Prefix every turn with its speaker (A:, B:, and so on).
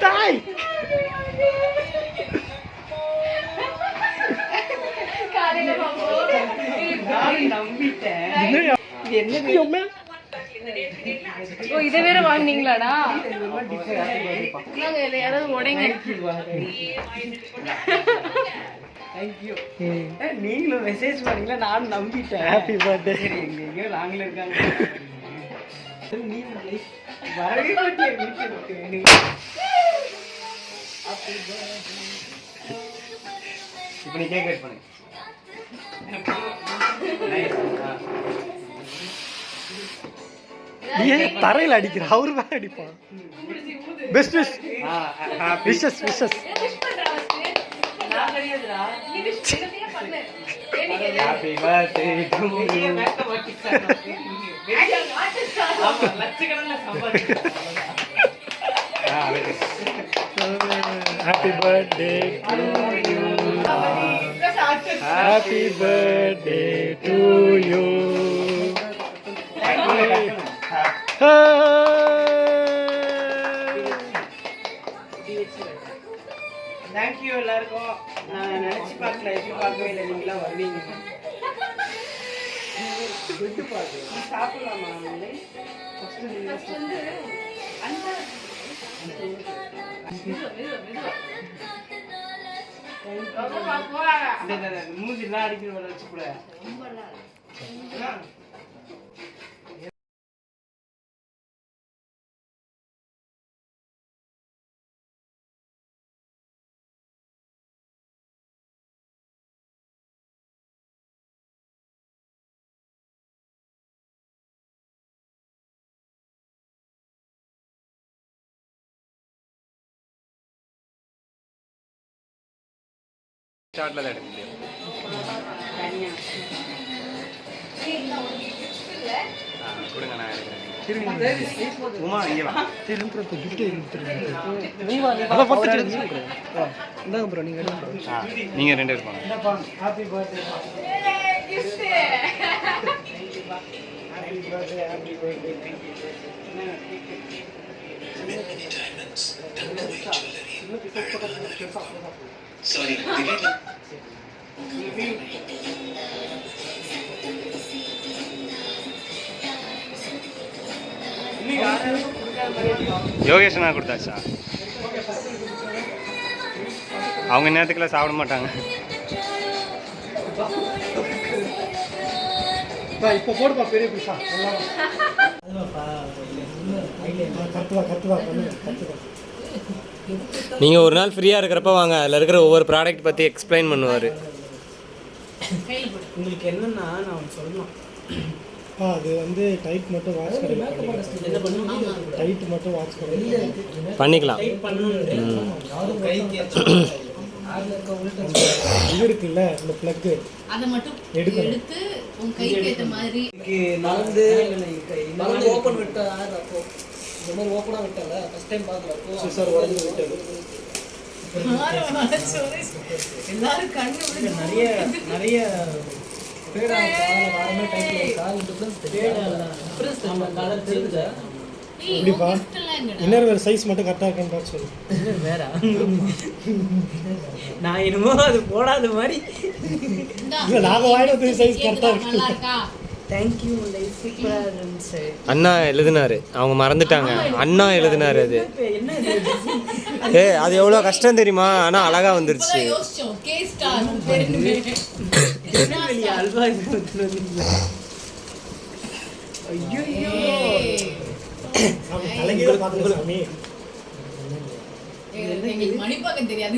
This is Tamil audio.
A: தாய்
B: இதை வேற வாங்கினீங்களாடா? யாராவது உடைங்க.
A: நீங்களும் மெசேஜ் பண்ணீங்களா? நானும் நம்பிட்டேன். Happy birthday. எங்கேயோ நாங்களும் இருக்காங்க. வரவே மாட்டேன். இப்போ நீ கேக் கட் பண்ணு. தரையில் அடிக்கிற அவரு மேல அடிப்பான். Best wishes wishes. Happy birthday to you. Happy birthday to you. Happy birthday to you. Thank you எல்லாருக்கும். நான் நினைச்சு பார்க்கல, எதிர்பார்க்கவே இல்லை நீங்களாம் வருவீங்க. சாப்பிடலாமா? மூஞ்சிலாம் அடிக்கிற வச்சு கூட
C: ஸ்டார்ட்ல தான் எடுக்க முடியும். கொடுங்க நான் எடுக்கிறேன். உமா இங்கே வா. நீங்கள் 2 இருப்பாங்க.
A: Happy birthday.
D: Sorry,
C: யோகேஷனா கொடுத்தாச்சா? அவங்க நேரத்துக்குலாம் சாப்பிட மாட்டாங்க.
A: இப்போ போடுப்பா பெரிய பீஸா.
C: நீங்கள் ஒரு நாள் ஃப்ரீயாக இருக்கிறப்ப வாங்க, அதில் இருக்கிற ஒவ்வொரு ப்ராடக்ட் பற்றி எக்ஸ்பிளைன் பண்ணுவார்.
A: உங்களுக்கு என்னென்னா நான் சொல்லணும். அது வந்து டைட் மட்டும் வாட்ச் டைட் மட்டும் வாட்ச்
C: பண்ணிக்கலாம்.
A: இது இருக்குல்ல இந்த பிளக்,
B: அதை மட்டும் எடுத்து உங்க கைக்கு ஏத்த மாதிரி
A: நடந்து ஓபன் விட்டா அப்போ இந்த மாதிரி ஓபனா விட்டால ஃபர்ஸ்ட் டைம் பார்க்கல. சார் வந்து விட்டது
B: எல்லாரும் கண்ணு
A: நிறைய நிறைய பேடா வாரமே டைப்ல கால் டிஃபரன்ஸ் கலர் தெரியுதா? இப்படிப்பா இன்னர் வேற சைஸ் மட்டும் கரெக்டா இருக்கான்னு பார்த்து சொல்லு. வேற நான் என்னமோ அது போடாத மாதிரி இல்ல, நாங்க வாங்கின சைஸ் கரெக்டா இருக்கு. தேங்க்யூ. சூப்பரா இருந்துச்சு.
C: அண்ணா எழுதினாரு, அவங்க மறந்துட்டாங்க. அண்ணா எழுதினாரு. அது அது எவ்வளோ கஷ்டம் தெரியுமா? ஆனால் அழகா வந்துருச்சு.
A: அல்வா
B: மணிப்பாக்கம் தெரியாது.